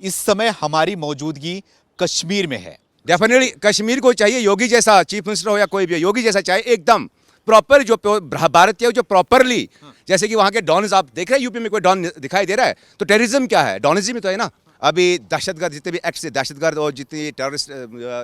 इस समय हमारी मौजूदगी कश्मीर में है। डेफिनेटली कश्मीर को चाहिए योगी जैसा चीफ मिनिस्टर हो या कोई भी हो, योगी जैसा चाहिए एकदम प्रॉपर जो भारतीय जो प्रॉपरली जैसे कि वहां के डॉन्स आप देख रहे हैं। यूपी में कोई डॉन दिखाई दे रहा है? तो टेररिज्म क्या है? डॉनिज्म ही तो है ना। अभी दहशतगर्द जितने भी एक्ट से दहशतगर्द और जितने टेररिस्ट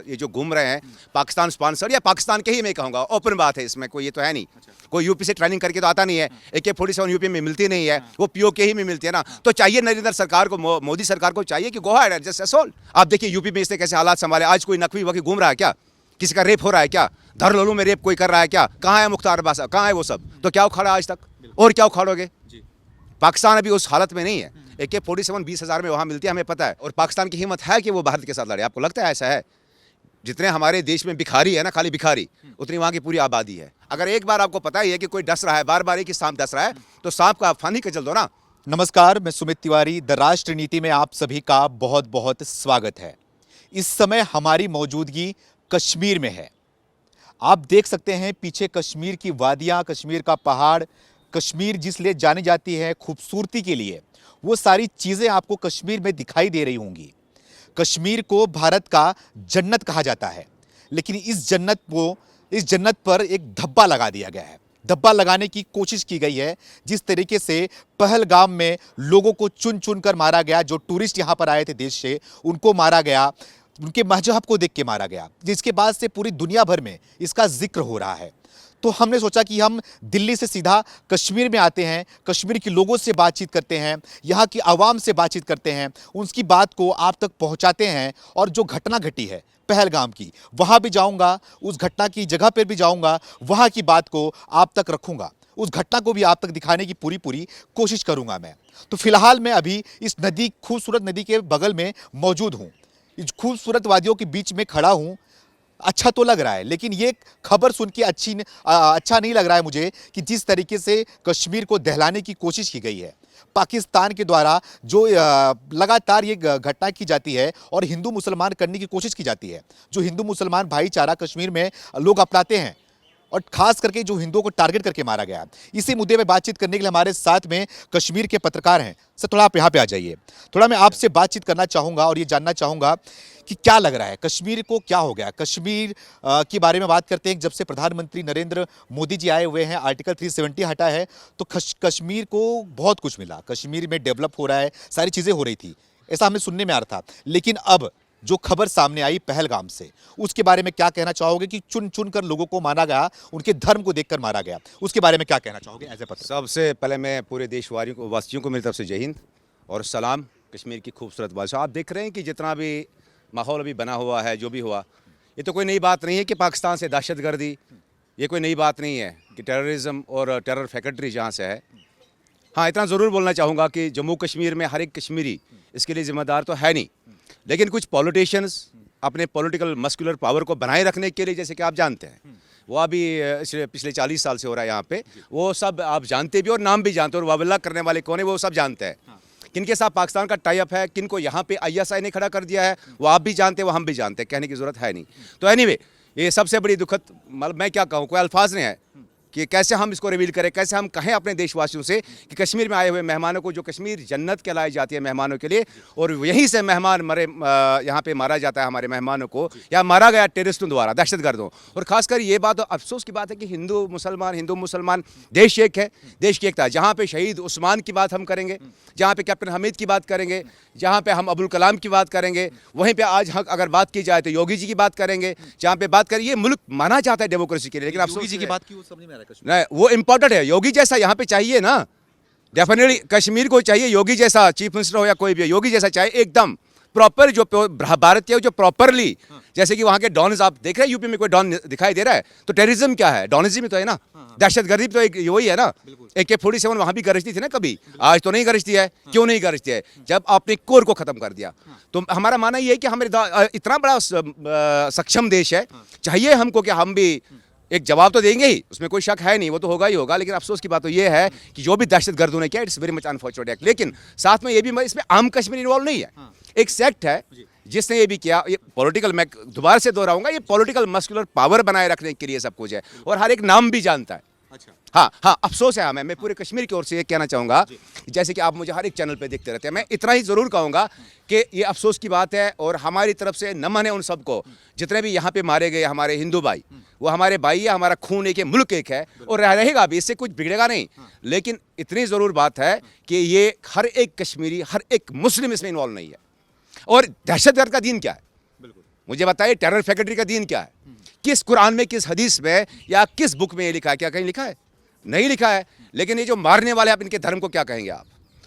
ये जो घूम रहे हैं पाकिस्तान स्पॉन्सर या पाकिस्तान के ही, मैं कहूँगा ओपन बात है, इसमें कोई ये तो है नहीं। कोई यूपी से ट्रेनिंग करके तो आता नहीं है। AK-47 यूपी में मिलती नहीं है, वो POK ही में मिलती है ना। तो चाहिए नरेंद्र सरकार को, मोदी सरकार को चाहिए कि गो अहेड जस्ट असोल्ट। आप देखिए यूपी में इससे कैसे हालात संभाले। आज कोई नकवी वकी घूम रहा है क्या? किसी का रेप हो रहा है क्या? धरलोलू में रेप कोई कर रहा है क्या? कहाँ है मुख्तार अब्बास साहब? कहाँ है वो सब? तो क्या उखाड़ा आज तक और क्या उखाड़ोगे? पाकिस्तान अभी उस हालत में नहीं है। AK-47 20,000 में वहाँ मिलती है, हमें पता है। और पाकिस्तान की हिम्मत है कि वो भारत के साथ लड़े? आपको लगता है ऐसा है? जितने हमारे देश में भिखारी है ना, खाली भिखारी, उतनी वहाँ की पूरी आबादी है। अगर एक बार आपको पता ही है कि कोई डस रहा है, बार बार एक ही सांप डस रहा है, तो सांप का फानी कचल दो ना। नमस्कार, मैं सुमित तिवारी। द राष्ट्र नीति में आप सभी का बहुत बहुत स्वागत है। इस समय हमारी मौजूदगी कश्मीर में है। आप देख सकते हैं पीछे कश्मीर की वादियां, कश्मीर का पहाड़, कश्मीर जिस लिए जानी जाती है खूबसूरती के लिए, वो सारी चीज़ें आपको कश्मीर में दिखाई दे रही होंगी। कश्मीर को भारत का जन्नत कहा जाता है, लेकिन इस जन्नत पर एक धब्बा लगा दिया गया है। धब्बा लगाने की कोशिश की गई है। जिस तरीके से पहलगाम में लोगों को चुन चुन कर मारा गया, जो टूरिस्ट यहाँ पर आए थे देश से, उनको मारा गया, उनके मजहब को देख के मारा गया, जिसके बाद से पूरी दुनिया भर में इसका जिक्र हो रहा है। तो हमने सोचा कि हम दिल्ली से सीधा कश्मीर में आते हैं, कश्मीर के लोगों से बातचीत करते हैं, यहाँ की आवाम से बातचीत करते हैं, उनकी बात को आप तक पहुँचाते हैं। और जो घटना घटी है पहलगाम की, वहाँ भी जाऊँगा, उस घटना की जगह पर भी जाऊँगा, वहाँ की बात को आप तक रखूँगा, उस घटना को भी आप तक दिखाने की पूरी कोशिश करूँगा मैं। तो फिलहाल मैं अभी इस नदी, खूबसूरत नदी के बगल में मौजूद हूँ। इस खूबसूरत वादियों के बीच में खड़ा हूँ। अच्छा तो लग रहा है, लेकिन ये खबर सुन के अच्छा नहीं लग रहा है मुझे कि जिस तरीके से कश्मीर को दहलाने की कोशिश की गई है पाकिस्तान के द्वारा, जो लगातार ये घटना की जाती है और हिंदू मुसलमान करने की कोशिश की जाती है, जो हिंदू मुसलमान भाईचारा कश्मीर में लोग अपनाते हैं और खास करके जो हिंदुओं को टारगेट करके मारा गया। इसी मुद्दे पे बातचीत करने के लिए हमारे साथ में कश्मीर के पत्रकार हैं। सर, थोड़ा आप यहाँ पे आ जाइए। थोड़ा मैं आपसे बातचीत करना चाहूँगा और ये जानना चाहूँगा कि क्या लग रहा है, कश्मीर को क्या हो गया? कश्मीर के बारे में बात करते हैं। जब से प्रधानमंत्री नरेंद्र मोदी जी आए हुए हैं, आर्टिकल 370 हटा है, तो कश्मीर को बहुत कुछ मिला। कश्मीर में डेवलप हो रहा है, सारी चीज़ें हो रही थी, ऐसा हमें सुनने में आ रहा था। लेकिन अब जो खबर सामने आई पहलगाम से, उसके बारे में क्या कहना चाहोगे कि चुन चुन कर लोगों को मारा गया, उनके धर्म को देखकर मारा गया, उसके बारे में क्या कहना चाहोगे एज ए पत्रकार? सबसे पहले मैं पूरे देशवासियों को मेरी तरफ से जय हिंद और सलाम। कश्मीर की खूबसूरत भाषा आप देख रहे हैं कि जितना भी माहौल अभी बना हुआ है, जो भी हुआ, ये तो कोई नई बात नहीं है कि पाकिस्तान से दहशतगर्दी, ये कोई नई बात नहीं है कि टेररिज्म और टेरर फैक्ट्री जहाँ से है। हाँ, इतना ज़रूर बोलना चाहूँगा कि जम्मू कश्मीर में हर एक कश्मीरी इसके लिए ज़िम्मेदार तो है नहीं, लेकिन कुछ पॉलिटिशियंस अपने पॉलिटिकल मस्कुलर पावर को बनाए रखने के लिए, जैसे कि आप जानते हैं, वो अभी पिछले 40 साल से हो रहा है यहाँ पे, वो सब आप जानते भी और नाम भी जानते हो, और वाबल्ला करने वाले कौन है वो सब जानते हैं। किनके साथ पाकिस्तान का टाई अप है, किनको यहाँ पे ISI ने खड़ा कर दिया है, वो आप भी जानते हैं, वो हम भी जानते हैं, कहने की ज़रूरत है नहीं। तो एनीवे, ये सबसे बड़ी दुखद, मतलब मैं क्या कहूँ, कोई अल्फाज नहीं है कि कैसे हम इसको रिवील करें, कैसे हम कहें अपने देशवासियों से कि कश्मीर में आए हुए मेहमानों को, जो कश्मीर जन्नत कहलाई जाती है मेहमानों के लिए, और यहीं से मेहमान मरे, यहाँ पे मारा जाता है हमारे मेहमानों को, या मारा गया टेररिस्टों द्वारा, दहशतगर्दों। और खासकर ये बात अफसोस की बात है कि हिंदू मुसलमान देश एक है, देश की एकता। जहाँ पे शहीद उस्मान की बात हम करेंगे, जहाँ पे कैप्टन हमीद की बात करेंगे, जहाँ पे हम अब्दुल कलाम की बात करेंगे, वहीं पे आज अगर बात की जाए तो योगी जी की बात करेंगे। जहाँ पे बात करिए, मुल्क माना जाता है डेमोक्रेसी के लिए, लेकिन योगी जी की बात क्यों समझ में आ रहा है? नहीं, वो इम्पोर्टेंट है। योगी जैसा यहाँ पे चाहिए ना, डेफिनेटली कश्मीर को चाहिए योगी जैसा चीफ मिनिस्टर हो या कोई भी हो, योगी जैसा चाहिए एकदम प्रॉपर जो भारतीय जो प्रॉपरली जैसे कि वहाँ के डॉन्स आप देख रहे हैं। यूपी में कोई डॉन दिखाई दे रहा है? तो टेररिज्म क्या है? डॉनिज्म ही तो है ना। दहशतगर्दी तो एक वही है ना। AK-47 वहाँ भी गरजती थी ना कभी, आज तो नहीं गरजती है। क्यों नहीं गरजती है? जब आपने कोर को खत्म कर दिया। तो हमारा मानना ये है कि हमारे इतना बड़ा सक्षम देश है, चाहिए हमको कि हम भी एक जवाब तो देंगे ही, उसमें कोई शक है नहीं, वो तो होगा ही होगा। लेकिन अफसोस की बात तो ये है कि जो भी दहशतगर्दों ने किया, it's very much unfortunate act. लेकिन साथ में ये भी, इसमें आम कश्मीर इन्वॉल्व नहीं है, एक सेक्ट है जिसने ये भी किया। ये पॉलिटिकल, मैं दोबारा से दोहराऊंगा, ये पॉलिटिकल मस्कुलर पावर बनाए रखने के लिए सब कुछ है, और हर एक नाम भी जानता है। हाँ हाँ, अफसोस है। मैं पूरे कश्मीर की ओर से ये कहना चाहूँगा, जैसे कि आप मुझे हर एक चैनल पे देखते रहते हैं, मैं इतना ही ज़रूर कहूँगा कि ये अफसोस की बात है। और हमारी तरफ से नमन है उन सबको, जितने भी यहाँ पे मारे गए हमारे हिंदू भाई, वो हमारे भाई है, हमारा खून एक है, मुल्क एक है और रहेगा भी, इससे कुछ बिगड़ेगा नहीं। लेकिन इतनी ज़रूर बात है कि ये हर एक कश्मीरी, हर एक मुस्लिम इसमें इन्वॉल्व नहीं है। और दहशतगर्द का दीन क्या है, मुझे बताइए। टेरर फैक्ट्री का दीन क्या है? किस कुरान में, किस हदीस में या किस बुक में ये लिखा है? क्या कहीं लिखा है? नहीं लिखा है। लेकिन ये जो मारने वाले, आप इनके धर्म को क्या कहेंगे आप?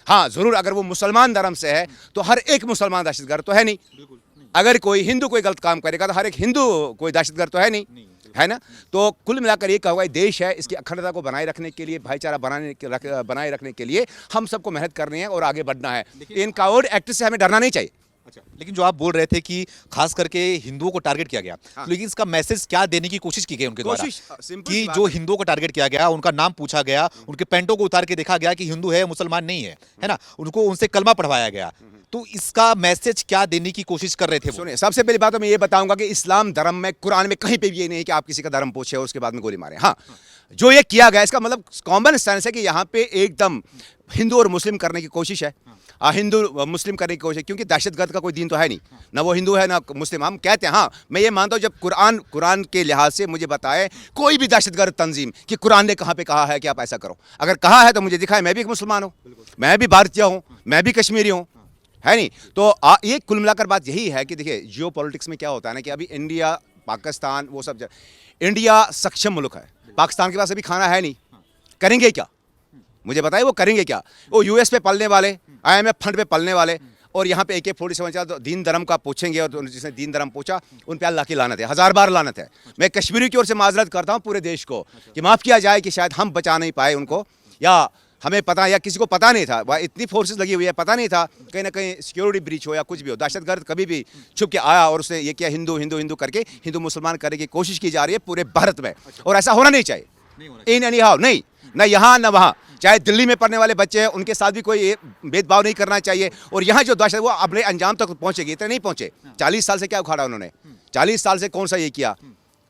हाँ ज़रूर, अगर वो मुसलमान धर्म से है तो हर एक मुसलमान दहशतगर्द तो है नहीं। अगर कोई हिंदू कोई गलत काम करेगा तो हर एक हिंदू कोई दहशतगर्द तो है नहीं, है ना। तो कुल मिलाकर ये कहा देश है, इसकी अखंडता को बनाए रखने के लिए, भाईचारा बनाए रखने के लिए हम सबको मेहनत करनी है और आगे बढ़ना है। इन कावड़ एक्ट से हमें डरना नहीं चाहिए। अच्छा, लेकिन जो आप बोल रहे थे कि खास करके हिंदुओं को टारगेट किया गया, हाँ। लेकिन इसका मैसेज क्या देने की कोशिश की गई उनके द्वारा? सिंपल कि सी बात जो है। हिंदुओं को टारगेट किया गया, उनका नाम पूछा गया, उनके पैंटों को उतार के देखा गया कि हिंदू है मुसलमान नहीं है ना, उनको उनसे कलमा पढ़वाया गया। तो इसका मैसेज क्या देने की कोशिश कर रहे थे वो? सुनिए, सबसे पहली बात तो मैं ये बताऊंगा कि इस्लाम धर्म में, कुरान में कहीं पे भी ये नहीं है कि आप किसी का धर्म पूछे और उसके बाद में गोली मारे। हाँ, जो ये किया गया इसका मतलब कॉमन सेंस है कि यहाँ पे एकदम हिंदू और मुस्लिम करने की कोशिश है। हिंदू मुस्लिम करने की कोशिश, क्योंकि दहशतगर्द का कोई दीन तो है नहीं, ना वो हिंदू है ना मुस्लिम। हम कहते हैं, हाँ मैं ये मानता हूँ, जब कुरान के लिहाज से मुझे बताए कोई भी दहशतगर्द तंजीम कि कुरान ने कहाँ पे कहा है कि आप ऐसा करो, अगर कहा है तो मुझे दिखाए। मैं भी एक मुसलमान हूँ, मैं भी भारतीय हूँ, मैं भी कश्मीरी हूँ, है नहीं। तो ये कुल मिलाकर बात यही है कि देखिए, जियो पॉलिटिक्स में क्या होता है ना कि अभी इंडिया, पाकिस्तान, वो सब इंडिया सक्षम मुल्क है, पाकिस्तान के पास अभी खाना है नहीं, करेंगे क्या? मुझे बताइए वो करेंगे क्या? वो यूएस पे पलने वाले, IMF फंड पे पलने वाले, और यहाँ पे AK-47 चला तो दीन धर्म का पूछेंगे, और जिसने दीन धर्म पूछा उन पे अल्लाह की लानत है, 1000 बार लानत है। मैं कश्मीरी की ओर से माजरत करता हूँ पूरे देश को कि माफ़ किया जाए कि शायद हम बचा नहीं पाए उनको, या हमें पता, या किसी को पता नहीं था, वह इतनी फोर्सेस लगी हुई है, पता नहीं था, कहीं ना कहीं सिक्योरिटी ब्रीच हो या कुछ भी हो, दहशतगर्द कभी भी छुप के आया और उसने ये किया, हिंदू हिंदू हिंदू करके हिंदू मुसलमान करने की कोशिश की जा रही है पूरे भारत में। और ऐसा होना नहीं चाहिए इन एनी हाउ, नहीं, ना यहाँ ना वहाँ। चाहे दिल्ली में पढ़ने वाले बच्चे हैं, उनके साथ भी कोई भेदभाव नहीं करना चाहिए। और यहाँ जो दहशत, वो अपने अंजाम तक पहुँचेगी, इतने नहीं पहुँचे। 40 साल से क्या उखाड़ा उन्होंने? 40 साल से कौन सा ये किया?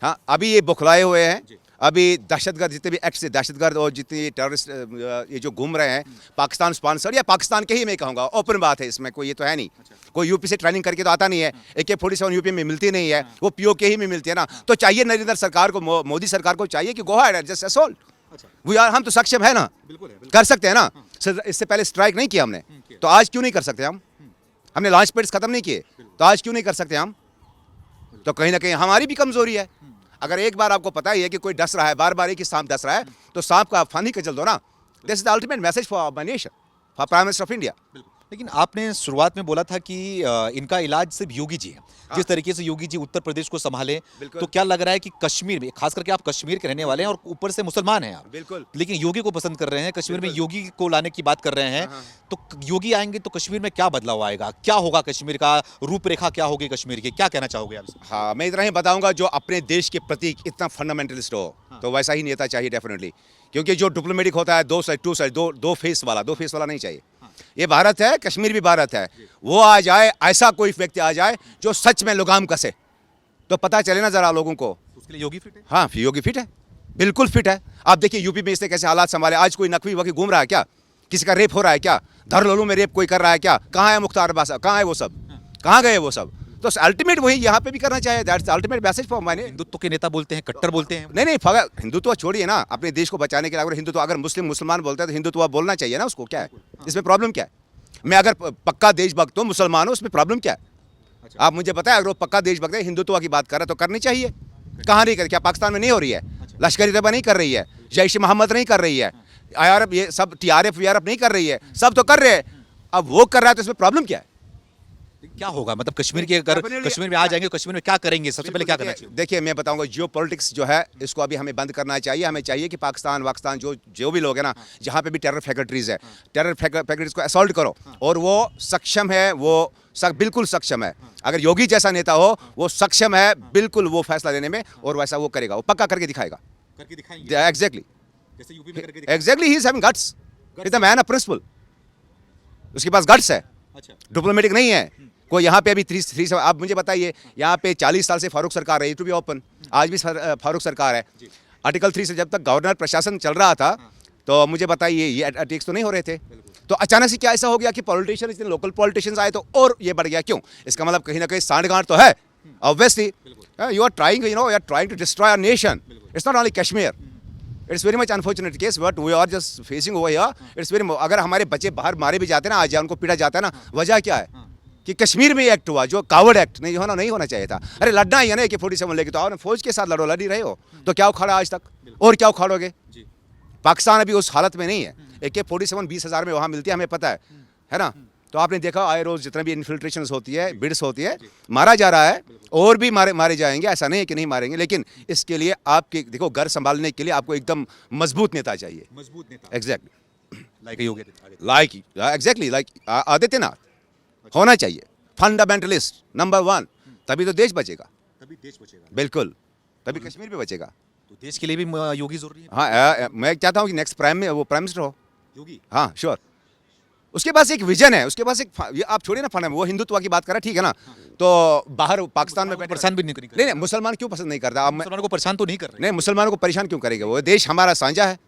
हाँ, अभी ये बुखलाए हुए हैं। अभी दहशतगर्द जितने भी एक्ट से दहशतगर्द और जितने टेररिस्ट ये जो घूम रहे हैं, पाकिस्तान स्पॉन्सर या पाकिस्तान के ही, मैं कहूँगा ओपन बात है, इसमें कोई ये तो है नहीं। कोई यूपी से ट्रेनिंग करके तो आता नहीं है, AK-47 यूपी में मिलती नहीं है, वो PO के ही में मिलती है ना। तो चाहिए नरेंद्र सरकार को, मोदी सरकार को चाहिए कि गो अहेड जस्ट असॉल्ट। हम तो सक्षम है ना, कर सकते हैं ना। इससे पहले स्ट्राइक नहीं किया हमने, तो आज क्यों नहीं कर सकते हम? हमने लॉन्च पैड्स खत्म नहीं किए, तो आज क्यों नहीं कर सकते हम? तो कहीं ना कहीं हमारी भी कमजोरी है। अगर एक बार आपको पता ही है कि कोई डस रहा है, बार बार एक ही सांप डस रहा है, तो सांप का फानी कचल दो ना। This is the ultimate message for my nation, for prime minister of India. लेकिन आपने शुरुआत में बोला था कि इनका इलाज सिर्फ योगी जी है। जिस तरीके से योगी जी उत्तर प्रदेश को संभाले, बिल्कुल। तो क्या लग रहा है कि कश्मीर में, खास करके आप कश्मीर के रहने वाले हैं और ऊपर से मुसलमान हैं आप, बिल्कुल। लेकिन योगी को पसंद कर रहे हैं, कश्मीर में योगी को लाने की बात कर रहे हैं, तो योगी आएंगे तो कश्मीर में क्या बदलाव आएगा? क्या होगा कश्मीर का, रूपरेखा क्या होगी कश्मीर की? क्या कहना चाहोगे आप? हाँ, मैं इतना ही बताऊंगा, जो अपने देश के प्रति इतना फंडामेंटलिस्ट हो, तो वैसा ही नेता चाहिए डेफिनेटली। क्योंकि जो डिप्लोमेटिक होता है, दो फेस वाला नहीं चाहिए। ये भारत है, कश्मीर भी भारत है। वो आ जाए, ऐसा कोई व्यक्ति आ जाए जो सच में लगाम कसे, तो पता चले ना जरा लोगों को। उसके लिए योगी फिट है? हाँ, योगी फिट है, बिल्कुल फिट है। आप देखिए यूपी में इसने कैसे हालात संभाले। आज कोई नकवी वकी घूम रहा है क्या? किसी का रेप हो रहा है क्या? धरलोलू में रेप कोई कर रहा है क्या? कहाँ है मुख्तार अब्बास? कहाँ है वो सब? कहाँ गए वो सब? तो अल्टीमेट वही यहाँ पे भी करना चाहिए। That's ultimate message for my. Hindutva के नेता बोलते हैं, कट्टर बोलते हैं। नहीं, हिंदुत्व छोड़िए ना, अपने देश को बचाने के लिए। अगर हिंदुत्व, अगर मुसलमान बोलता है तो हिंदुत्व बोलना चाहिए ना उसको। क्या है इसमें प्रॉब्लम? क्या है? मैं अगर पक्का देशभक्त हूँ, मुसलमान हूँ, उसमें प्रॉब्लम क्या है? आप मुझे बताएं, अगर वो पक्का देशभक्त है, हिंदुत्व की बात कर रहा है तो करनी चाहिए। कहाँ नहीं कर? क्या पाकिस्तान में नहीं हो रही है? लश्करी तैयबा नहीं कर रही है, जैश मोहम्मद नहीं कर रही है, IRF, ये सब TRF नहीं कर रही है, सब तो कर रहे हैं। अब वो कर रहा है तो इसमें प्रॉब्लम क्या है? क्या होगा? मतलब कश्मीर के, अगर कश्मीर में आ जाएंगे, कश्मीर में क्या करेंगे? सबसे पहले क्या करना चाहिए? देखिए, मैं बताऊंगा, जियो पॉलिटिक्स जो है इसको अभी हमें बंद करना चाहिए। हमें चाहिए कि पाकिस्तान जो भी लोग हैं ना, जहाँ पे भी टेरर फैक्ट्रीज है, टेरर फैक्ट्रीज को असॉल्ट करो। और वो सक्षम है, वो बिल्कुल सक्षम है। अगर योगी जैसा नेता हो, वो सक्षम है बिल्कुल वो फैसला लेने में, और वैसा वो करेगा, वो पक्का करके दिखाएगा। एग्जैक्टली, जैसे यूपी में करके exactly, he is having guts, is the man of principle. उसके पास गट्स है, डिप्लोमेटिक नहीं है कोई। यहाँ पे अभी 3 आप मुझे बताइए, यहाँ पे 40 साल से फारूक सरकार रही, टू बी ओपन, आज भी फारूक सरकार है। आर्टिकल 3 से जब तक गवर्नर प्रशासन चल रहा था तो मुझे बताइए ये अटैक्स तो नहीं हो रहे थे। तो अचानक से क्या ऐसा हो गया कि पॉलिटिशियन इतने लोकल पॉलिटिशियंस आए तो और ये बढ़ गया क्यों? इसका मतलब कहीं ना कहीं सांठगांठ तो है obviously. You are trying to destroy our nation. It's not only Kashmir, it's very much unfortunate case but we are just facing over here. It's very, अगर हमारे बच्चे बाहर मारे भी जाते हैं ना आज या उनको पीटा जाता है ना, वजह क्या है कि कश्मीर में एक्ट हुआ जो कावड़ एक्ट नहीं होना चाहिए था। अरे लड़ना ही है ना AK-47 लेके, तो आपने फौज के साथ लड़ो, लड़ ही रहे हो तो क्या उखाड़ा आज तक और क्या उखाड़ोगे? पाकिस्तान अभी उस हालत में नहीं है। AK-47 20,000 में वहाँ मिलती है, हमें पता है ना। तो आपने देखा आए रोज जितने भी इन्फिल्ट्रेशन होती है, बिड्स होती है, मारा जा रहा है और भी मारे जाएंगे, ऐसा नहीं है कि नहीं मारेंगे। लेकिन इसके लिए आपके देखो घर संभालने के लिए आपको एकदम मजबूत नेता चाहिए। मजबूत नेता एग्जैक्टली लाइक लाइक आदित्यनाथ होना चाहिए, फंडामेंटलिस्ट नंबर 1, तभी तो देश बचेगा। बिल्कुल, तभी कश्मीर भी बचेगा। तो देश के लिए भी योगी जरूरी है। हाँ, मैं चाहता हूँ कि नेक्स्ट प्राइम मिनिस्टर हो योगी। हाँ श्योर। उसके पास एक विजन है, उसके पास एक ये आप छोड़िए ना फंड, वो हिंदुत्व की बात कर रहा है, ठीक है ना। तो बाहर पाकिस्तान में परेशान भी नहीं करेंगे। नहीं, मुसलमान क्यों पसंद नहीं करता? अब मुसलमानों को परेशान तो नहीं कर रहे। नहीं, मुसलमानों को परेशान क्यों करेगा? वो देश हमारा साझा है।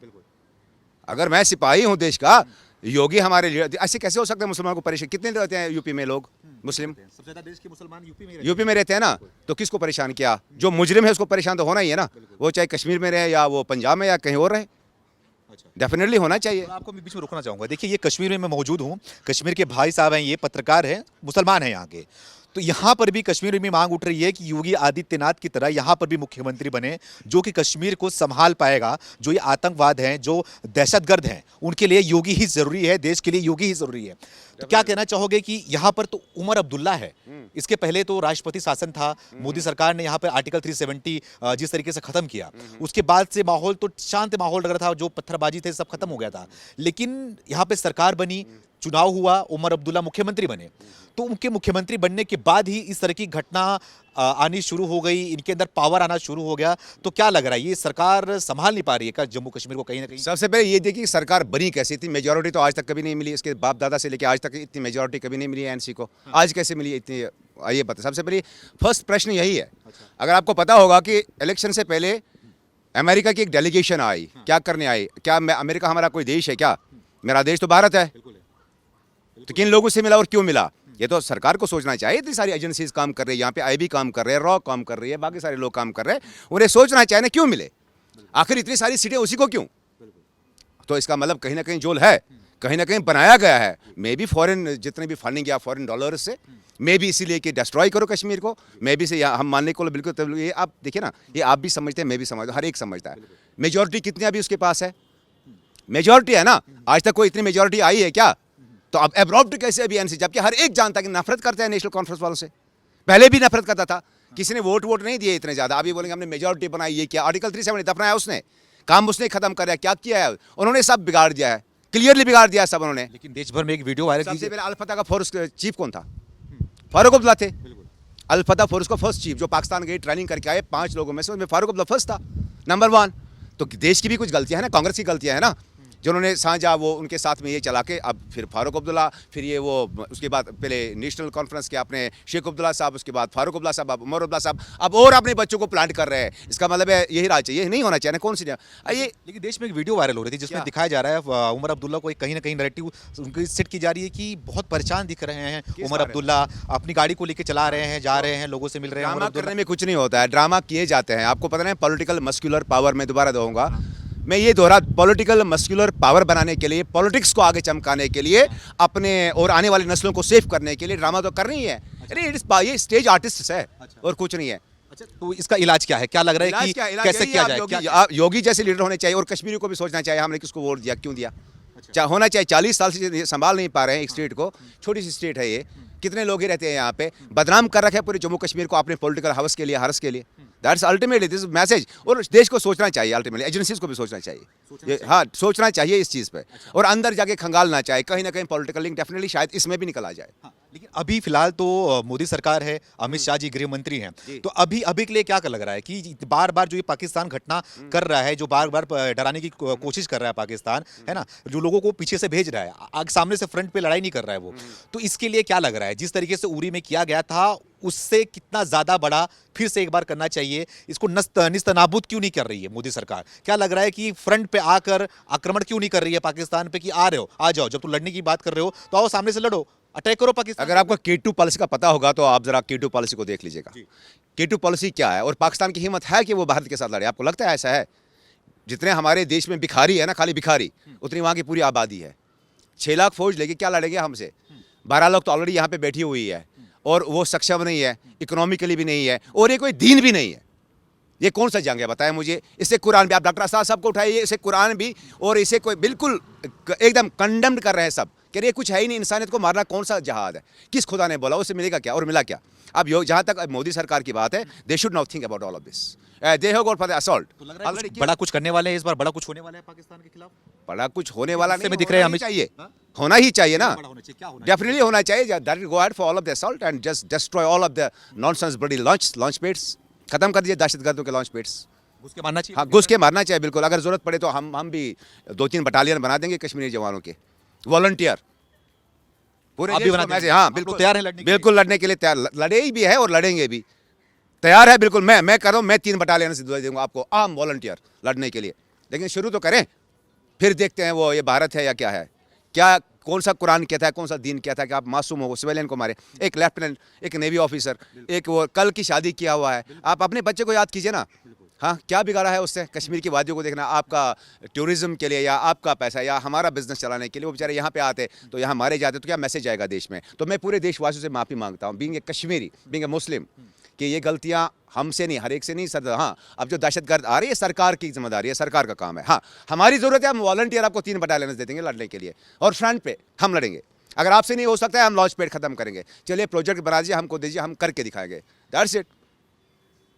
अगर मैं सिपाही हूँ देश का, योगी हमारे लीडर, ऐसे कैसे हो सकता है मुसलमान को परेशान? कितने रहते हैं यूपी में लोग मुस्लिम? सबसे ज्यादा देश के मुसलमान यूपी में रहते हैं ना, तो किसको परेशान किया? जो मुजरिम है उसको परेशान तो होना ही है ना, वो चाहे कश्मीर में रहे या वो पंजाब में या कहीं और रहे, डेफिनेटली होना चाहिए। तो आपको मैं बीच में रोकना चाहूंगा। देखिए ये कश्मीर में मैं मौजूद हूँ, कश्मीर के भाई साहब हैं, ये पत्रकार हैं, मुसलमान हैं यहाँ के। तो यहाँ पर भी कश्मीर में मांग उठ रही है कि योगी आदित्यनाथ की तरह यहाँ पर भी मुख्यमंत्री बने, जो कि कश्मीर को संभाल पाएगा। जो ये आतंकवाद हैं, जो दहशतगर्द हैं, उनके लिए योगी ही जरूरी है, देश के लिए योगी ही जरूरी है। तो क्या कहना चाहोगे कि यहाँ पर तो उमर अब्दुल्ला है, इसके पहले तो राष्ट्रपति शासन था, मोदी सरकार ने यहाँ पर आर्टिकल 370 जिस तरीके से खत्म किया, उसके बाद से माहौल तो शांत माहौल लग रहा था, जो पत्थरबाजी थे सब खत्म हो गया था। लेकिन यहाँ पे सरकार बनी, चुनाव हुआ, उमर अब्दुल्ला मुख्यमंत्री बने, तो उनके मुख्यमंत्री बनने के बाद ही इस तरह की घटना आनी शुरू हो गई, इनके अंदर पावर आना शुरू हो गया। तो क्या लग रहा है ये सरकार संभाल नहीं पा रही है क्या जम्मू कश्मीर को कहीं ना कहीं? सबसे पहले ये देखिए सरकार बनी कैसी थी। मेजोरिटी तो आज तक कभी नहीं मिली, इसके बाप दादा से लेकर आज तक इतनी मेजोरिटी कभी नहीं मिली एनसी को। आज कैसे मिली इतनी, आइए बता। सबसे पहले फर्स्ट प्रश्न यही है। अगर आपको पता होगा कि इलेक्शन से पहले अमेरिका की एक डेलीगेशन आई, क्या करने आई? क्या अमेरिका हमारा कोई देश है क्या? मेरा देश तो भारत है। तो किन लोगों से मिला और क्यों मिला, ये तो सरकार को सोचना चाहिए। इतनी सारी एजेंसीज काम कर रही है यहाँ पे, IB काम कर रहे हैं, रॉ काम कर रही है, बाकी सारे लोग काम कर रहे हैं, उन्हें सोचना चाहिए ना क्यों मिले, आखिर इतनी सारी सीटें उसी को क्यों? तो इसका मतलब कहीं ना कहीं जोल है, कहीं ना कहीं बनाया गया है। मे भी फॉरेन जितने भी फंडिंग या फॉरेन डॉलर्स से, मे भी इसीलिए कि डिस्ट्रॉय करो कश्मीर को, मे भी से हम मानने को बिल्कुल। ये आप देखिए ना, ये आप भी समझते हैं, मैं भी समझता हूँ, हर एक समझता है। मेजोरिटी कितनी अभी उसके पास है? मेजोरिटी है ना, आज तक कोई इतनी मेजोरिटी आई है क्या? तो अब एब्रॉप्ट कैसे अभी एनसी, जबकि हर एक जानता है कि नफरत करते हैं नेशनल कॉन्फ्रेंस वालों से, पहले भी नफरत करता था, किसी ने वोट नहीं दिए इतने ज्यादा। अभी बोलेंगे हमने मेजोरिटी बनाई, ये क्या? आर्टिकल 370 दफनाया उसने, काम उसने खत्म कर दिया, क्या किया है उन्होंने? सब बिगाड़ दिया है, क्लियरली बिगाड़ दिया सब उन्होंने। लेकिन देश भर में एक वीडियो वायरल, सबसे पहले अल-फतह का फोर्स चीफ कौन था? फारूक अब्दुल्ला थे। अल-फतह फोर्स का फर्स्ट चीफ जो पाकिस्तान गए ट्रेनिंग करके आए 5 लोगों में से, उसमें फारूक अब्दुल्ला फर्स्ट था, नंबर 1। तो देश की भी कुछ गलतियां है ना, कांग्रेस की गलतियां है ना, जिन्होंने साझा वो उनके साथ में ये चला के, अब फिर फारूक अब्दुल्ला, फिर ये वो उसके बाद पहले नेशनल कॉन्फ्रेंस के अपने शेख अब्दुल्ला साहब, उसके बाद फारूक अब्दुल्ला साहब, अब उमर अब्दुल्ला साहब, अब और अपने बच्चों को प्लांट कर रहे हैं। इसका मतलब है यही राज चाहिए, नहीं होना चाहिए ना, कौन सी ये। लेकिन देश में एक वीडियो वायरल हो रही थी जिसमें दिखाया जा रहा है उमर अब्दुल्ला को कहीं ना कहीं नैरेटिव उनकी सेट की जा रही है कि बहुत परेशान दिख रहे हैं उमर अब्दुल्ला, अपनी गाड़ी को लेकर चला रहे हैं, जा रहे हैं, लोगों से मिल रहे हैं। ड्रामा करने में कुछ नहीं होता है, ड्रामा किए जाते हैं। आपको पता नहीं पॉलिटिकल मस्कुलर पावर, मैं दोबारा दूंगा, मैं ये दोहरा, पॉलिटिकल मस्कुलर पावर बनाने के लिए, पॉलिटिक्स को आगे चमकाने के लिए, अपने और आने वाली नस्लों को सेव करने के लिए ड्रामा तो करनी ही है। अरे ये स्टेज आर्टिस्ट है और कुछ नहीं है। अच्छा, तो इसका इलाज क्या है? क्या लग रहा है कि कैसे किया जाए? योगी जैसे लीडर होने चाहिए और कश्मीरी को भी सोचना चाहिए हमने किसको वोट दिया, क्यों दिया। होना चाहिए, 40 साल से संभाल नहीं पा रहे हैं एक स्टेट को, छोटी सी स्टेट है ये, कितने लोग ही रहते हैं यहाँ पे, बदनाम कर रखे पूरे जम्मू कश्मीर को अपने पॉलिटिकल हवस के लिए, हरस के लिए। That's ultimately this message. और देश को सोचना चाहिए, अल्टीमेटली एजेंसीज को भी सोचना चाहिए, हाँ सोचना चाहिए इस चीज़ पे, और अंदर जाके खंगालना चाहिए, कहीं ना कहीं पॉलिटिकल लिंक डेफिनेटली शायद इसमें भी निकल आ जाए। लेकिन अभी फिलहाल तो मोदी सरकार है, अमित शाह जी गृह मंत्री हैं, जी। तो अभी के लिए क्या लग रहा है कि बार बार जो ये पाकिस्तान घटना कर रहा है, जो बार बार डराने की कोशिश कर रहा है पाकिस्तान, है ना, जो लोगों को पीछे से भेज रहा है, आग सामने से फ्रंट पे लड़ाई नहीं कर रहा है वो, तो इसके लिए क्या लग रहा है, जिस तरीके से उरी में किया गया था उससे कितना ज्यादा बड़ा फिर से एक बार करना चाहिए, इसको निस्तनाबूद क्यों नहीं कर रही है मोदी सरकार? क्या लग रहा है कि फ्रंट पे आकर आक्रमण क्यों नहीं कर रही है पाकिस्तान पे कि आ रहे हो, आ जाओ, जब तुम लड़ने की बात कर रहे हो तो आओ सामने से लड़ो, अटैक करो पाकिस्तान। अगर आपको K2 पॉलिसी का पता होगा तो आप जरा K2 पॉलिसी को देख लीजिएगा। K2 पॉलिसी क्या है और पाकिस्तान की हिम्मत है कि वो भारत के साथ लड़े? आपको लगता है ऐसा है? जितने हमारे देश में भिखारी है ना, खाली भिखारी, उतनी वहाँ की पूरी आबादी है। 6 लाख फौज लेके क्या लड़ेंगे हमसे? 12 लाख तो ऑलरेडी यहाँ पे बैठी हुई है और वो सक्षम नहीं है, इकोनॉमिकली भी नहीं है और ये कोई दीन भी नहीं है। ये कौन सा जंग है बताएं मुझे? इससे कुरान भी, आप डॉक्टर आसाद साहब को उठाइए, इसे कुरान भी, और इसे कोई बिल्कुल एकदम कंडेम्ड कर रहे हैं सब, कह रहे कुछ है ही नहीं, इंसानियत को मारना कौन सा जहाद है? किस खुदा ने बोला? उससे मिलेगा क्या और मिला क्या? अब जहाँ तक मोदी सरकार की बात है, they should not think about all of this, they have got for the assault. तो लग रहा है बड़ा कुछ करने वाले हैं इस बार, बड़ा कुछ होने वाला है पाकिस्तान के खिलाफ। बड़ा कुछ होने वाला नहीं, में दिख रहे हैं हमें हमें चाहिए, होना ही चाहिए ना, क्या होना डेफिनेटली होना चाहिए। That will go ahead for all of the assault and just destroy all of the nonsense bloody launch pads, खत्म कर दीजिए दहशतगर्दों के लॉन्च पेड्स। घुस के मारना चाहिए। हाँ, घुस के मारना चाहिए बिल्कुल। अगर जरूरत पड़े तो हम भी 2-3 बटालियन बना देंगे कश्मीरी जवानों के, वॉलंटियर पूरे आप भी देश बना को मैसेज। देंगे? हाँ आप लोग बिल्कुल तैयार हैं लड़ने के लिए? बिल्कुल लड़ने के लिए तैयार, लड़े ही भी है और लड़ेंगे भी, तैयार है बिल्कुल। मैं कर रहा हूँ, मैं 3 बटालियन से दे दूंगा आपको आम वॉलंटियर लड़ने के लिए, लेकिन शुरू तो करें, फिर देखते हैं वो ये भारत है या क्या है, क्या कौन सा कुरान कहता है, कौन सा दीन कहता है कि आप मासूम हो सिविलियन को मारे? एक लेफ्टिनेंट, एक नेवी ऑफिसर, एक वो कल की शादी किया हुआ है। आप अपने बच्चे को याद कीजिए ना। हाँ, क्या बिगाड़ा है उससे? कश्मीर की वादियों को देखना, आपका टूरिज्म के लिए या आपका पैसा या हमारा बिजनेस चलाने के लिए वो बेचारे यहाँ पे आते तो यहाँ मारे जाते, तो क्या मैसेज आएगा देश में? तो मैं पूरे देशवासियों से माफ़ी मांगता हूँ, being a Kashmiri, being a Muslim, कि ये गलतियाँ हमसे नहीं, हर एक से नहीं सर। हाँ, अब जो दहशतगर्द आ रही है, सरकार की जिम्मेदारी है, सरकार का काम है। हाँ, हमारी ज़रूरत है, हम वॉलंटियर आपको 3 बटालियन दे देंगे लड़ने के लिए और फ्रंट पे हम लड़ेंगे। अगर आपसे नहीं हो सकता है, हम लॉन्च पैड खत्म करेंगे। चलिए प्रोजेक्ट बना दीजिए, हमको दीजिए, हम करके दिखाएंगे। That's it.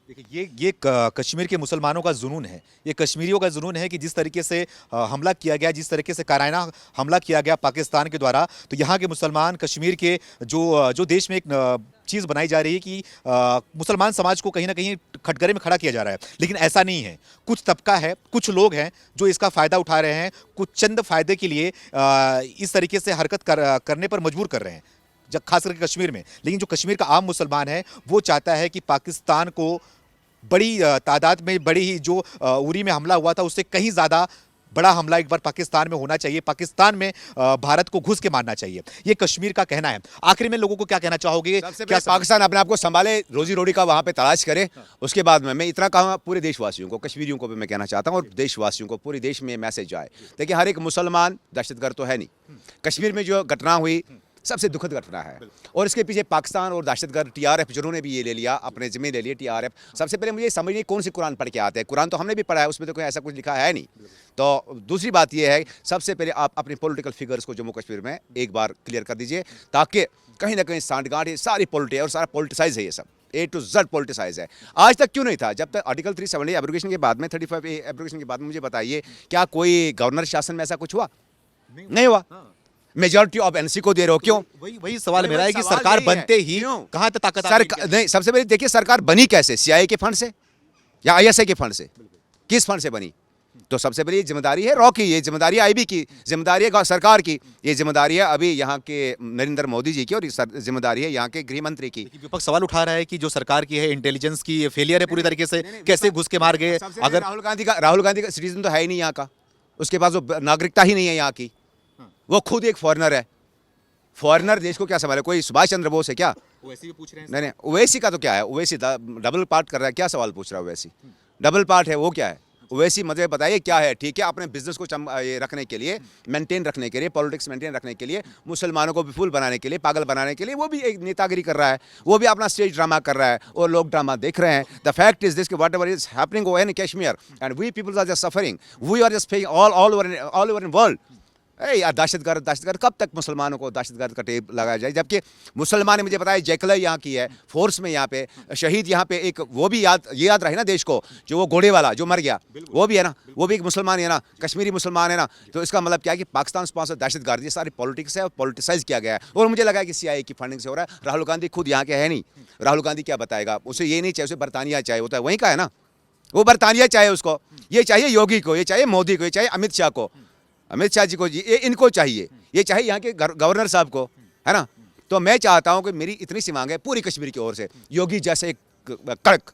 देखिए ये कश्मीर के मुसलमानों का जुनून है, ये कश्मीरियों का जुनून है कि जिस तरीके से हमला किया गया, जिस तरीके से काराना हमला किया गया पाकिस्तान के द्वारा, तो यहाँ के मुसलमान, कश्मीर के जो देश में एक चीज़ बनाई जा रही है कि मुसलमान समाज को कहीं ना कहीं खटगरे में खड़ा किया जा रहा है, लेकिन ऐसा नहीं है। कुछ तबका है, कुछ लोग हैं जो इसका फ़ायदा उठा रहे हैं, कुछ चंद फायदे के लिए इस तरीके से हरकत करने पर मजबूर कर रहे हैं, जब खास करके कश्मीर में। लेकिन जो कश्मीर का आम मुसलमान है वो चाहता है कि पाकिस्तान को बड़ी तादाद में, बड़ी ही जो उरी में हमला हुआ था उससे कहीं ज़्यादा बड़ा हमला एक बार पाकिस्तान में होना चाहिए, पाकिस्तान में भारत को घुस के मारना चाहिए, ये कश्मीर का कहना है। आखिर में लोगों को क्या कहना चाहोगे? क्या पाकिस्तान अपने आप को संभाले, रोजी रोटी का वहाँ पे तलाश करे, उसके बाद में मैं इतना कहूँगा पूरे देशवासियों को, कश्मीरियों को भी मैं कहना चाहता हूँ और देशवासियों को, पूरे देश में मैसेज आए। देखिए, हर एक मुसलमान दहशतगर्द तो है नहीं। कश्मीर में जो घटना हुई सबसे दुखद घटना है और इसके पीछे पाकिस्तान और दहशतगर्द TRF जिन्होंने भी ये ले लिया, अपने जिम्मे ले लिए TRF। सबसे पहले मुझे समझ नहीं कौन सी कुरान पढ़ के आते हैं। कुरान तो हमने भी पढ़ा है, उसमें तो कोई ऐसा कुछ लिखा है नहीं। तो दूसरी बात ये है, सबसे पहले आप अपने पॉलिटिकल फिगर्स को जम्मू कश्मीर में एक बार क्लियर कर दीजिए, ताकि कहीं ना कहीं सांठगांठ, ये सारी पॉलिटिक्स और सारा पॉलिटिसाइज है, ये सब A to Z पॉलिटिसाइज है। आज तक क्यों नहीं था? जब तक आर्टिकल 370 एब्रोगेशन के बाद में, 35A एब्रोगेशन के बाद में, मुझे बताइए क्या कोई गवर्नर शासन में ऐसा कुछ हुआ? नहीं हुआ। मेजॉरिटी ऑफ NC को दे रहे हो, क्यों? वही सवाल मेरा है कि सरकार बनते ही कहां तक ताकत नहीं, सबसे पहले देखिए सरकार बनी कैसे? CIA के फंड से या ISI के फंड से? किस फंड से बनी? तो सबसे पहले जिम्मेदारी है रॉ की, ये जिम्मेदारी IB की, जिम्मेदारी है सरकार की, ये जिम्मेदारी है अभी यहाँ के नरेंद्र मोदी जी की और जिम्मेदारी है यहाँ के गृह मंत्री की। विपक्ष सवाल उठा रहा है कि जो सरकार की है इंटेलिजेंस की फेलियर है पूरी तरीके से, कैसे घुस के मार गए? अगर राहुल गांधी का सिटीजन तो है ही नहीं यहाँ का, उसके पास वो नागरिकता ही नहीं है यहाँ की, वो खुद एक फॉरेनर है। फॉरेनर देश को क्या संभाले? कोई सुभाष चंद्र बोस है क्या? ओवैसी भी पूछ रहे हैं। नहीं, ओवैसी का तो क्या है? ओवैसी डबल पार्ट कर रहा है, क्या सवाल पूछ रहा है? ओवैसी डबल पार्ट है, वो क्या है? ओवैसी मुझे बताइए क्या है? ठीक है, अपने बिजनेस को ये रखने के लिए, मेंटेन रखने के लिए, पॉलिटिक्स मेंटेन रखने के लिए, मुसलमानों को विफुल बनाने के लिए, पागल बनाने के लिए, वो भी एक नेतागिरी कर रहा है, वो भी अपना स्टेज ड्रामा कर रहा है और लोग ड्रामा देख रहे हैं। द फैक्ट इज दिस कि whatever is happening in Kashmir and we peoples are just suffering, we are just paying all over in world. अरे यार दहशतगर्द दहशतगर्द, कब तक मुसलमानों को दहशतगर्द का टेप लगाया जाए? जबकि मुसलमान ने मुझे बताया जैकला यहाँ की है फोर्स में, यहाँ पे शहीद, यहाँ पे एक वो भी याद रहे ना देश को, जो वो घोड़े वाला जो मर गया, वो भी है ना, वो भी एक मुसलमान है ना, कश्मीरी मुसलमान है ना। तो इसका मतलब क्या है कि पाकिस्तान स्पॉन्सर दहशतगर्द, ये सारी पॉलिटिक्स है और पॉलिटिसाइज किया गया है। और मुझे लगा कि CIA की फंडिंग से हो रहा है। राहुल गांधी खुद यहाँ के है नहीं, राहुल गांधी क्या बताएगा? उसे ये नहीं चाहिए, उसे बरतानिया चाहिए, होता है वहीं का है ना, वो बरतानिया चाहिए उसको। ये चाहिए योगी को, ये चाहिए मोदी को, ये चाहिए अमित शाह को, अमित शाह जी को, ये इनको चाहिए, ये चाहिए यहाँ के गवर्नर साहब को, है ना। तो मैं चाहता हूँ कि मेरी इतनी सी मांग है पूरी कश्मीर की ओर से, योगी जैसे एक कड़क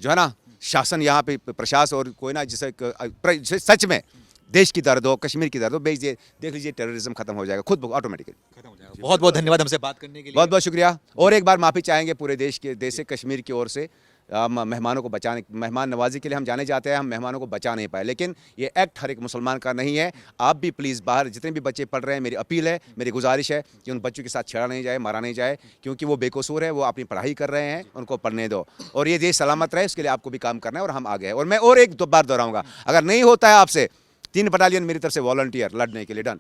जो है ना शासन यहाँ पे प्रशासन, और कोई ना जिसे सच में देश की दर्द हो, कश्मीर की दर्द हो, भेज देख लीजिए टेररिज्म खत्म हो जाएगा खुद ऑटोमेटिकली। खत्म हो जाएगा। बहुत बहुत धन्यवाद हमसे बात करने के लिए। बहुत बहुत शुक्रिया। और एक बार माफ़ी चाहेंगे पूरे देश से, कश्मीर की ओर से। मेहमानों को बचाने, मेहमान नवाजी के लिए हम जाने जाते हैं, हम मेहमानों को बचा नहीं पाए, लेकिन ये एक्ट हर एक मुसलमान का नहीं है। आप भी प्लीज़ बाहर जितने भी बच्चे पढ़ रहे हैं, मेरी अपील है, मेरी गुजारिश है कि उन बच्चों के साथ छेड़ा नहीं जाए, मारा नहीं जाए, क्योंकि वो बेकसूर है, वो अपनी पढ़ाई कर रहे हैं, उनको पढ़ने दो। और ये देश सलामत रहे, उसके लिए आपको भी काम करना है, और हम आगे हैं। और मैं और एक दो बार दोहराऊंगा, अगर नहीं होता है आपसे 3 बटालियन मेरी तरफ से वॉलंटियर लड़ने के लिए डन।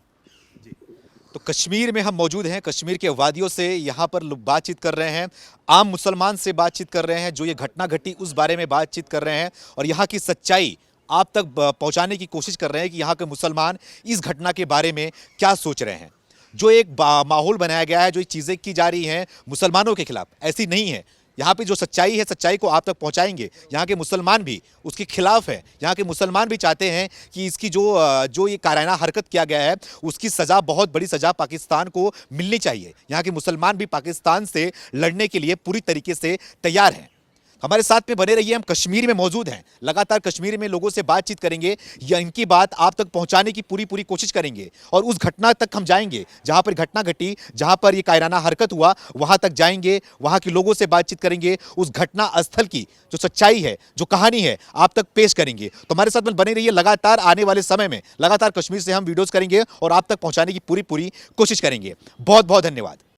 तो कश्मीर में हम मौजूद हैं, कश्मीर के वादियों से यहाँ पर बातचीत कर रहे हैं, आम मुसलमान से बातचीत कर रहे हैं, जो ये घटना घटी उस बारे में बातचीत कर रहे हैं, और यहाँ की सच्चाई आप तक पहुँचाने की कोशिश कर रहे हैं कि यहाँ के मुसलमान इस घटना के बारे में क्या सोच रहे हैं। जो एक माहौल बनाया गया है, जो चीज़ें की जा रही हैं मुसलमानों के खिलाफ, ऐसी नहीं है। यहाँ पे जो सच्चाई है, सच्चाई को आप तक पहुँचाएंगे। यहाँ के मुसलमान भी उसके खिलाफ है, यहाँ के मुसलमान भी चाहते हैं कि इसकी जो ये कायराना हरकत किया गया है, उसकी सज़ा, बहुत बड़ी सज़ा पाकिस्तान को मिलनी चाहिए। यहाँ के मुसलमान भी पाकिस्तान से लड़ने के लिए पूरी तरीके से तैयार हैं। हमारे साथ में बने रहिए, हम कश्मीर में मौजूद हैं, लगातार कश्मीर में लोगों से बातचीत करेंगे, या इनकी बात आप तक पहुंचाने की पूरी कोशिश करेंगे, और उस घटना तक हम जाएंगे जहां पर घटना घटी, जहां पर ये कायराना हरकत हुआ, वहां तक जाएंगे, वहां के लोगों से बातचीत करेंगे, उस घटना स्थल की जो सच्चाई है, जो कहानी है, आप तक पेश करेंगे। तो हमारे साथ में बने रहिए, लगातार आने वाले समय में लगातार कश्मीर से हम वीडियोज़ करेंगे और आप तक पहुँचाने की पूरी कोशिश करेंगे। बहुत बहुत धन्यवाद।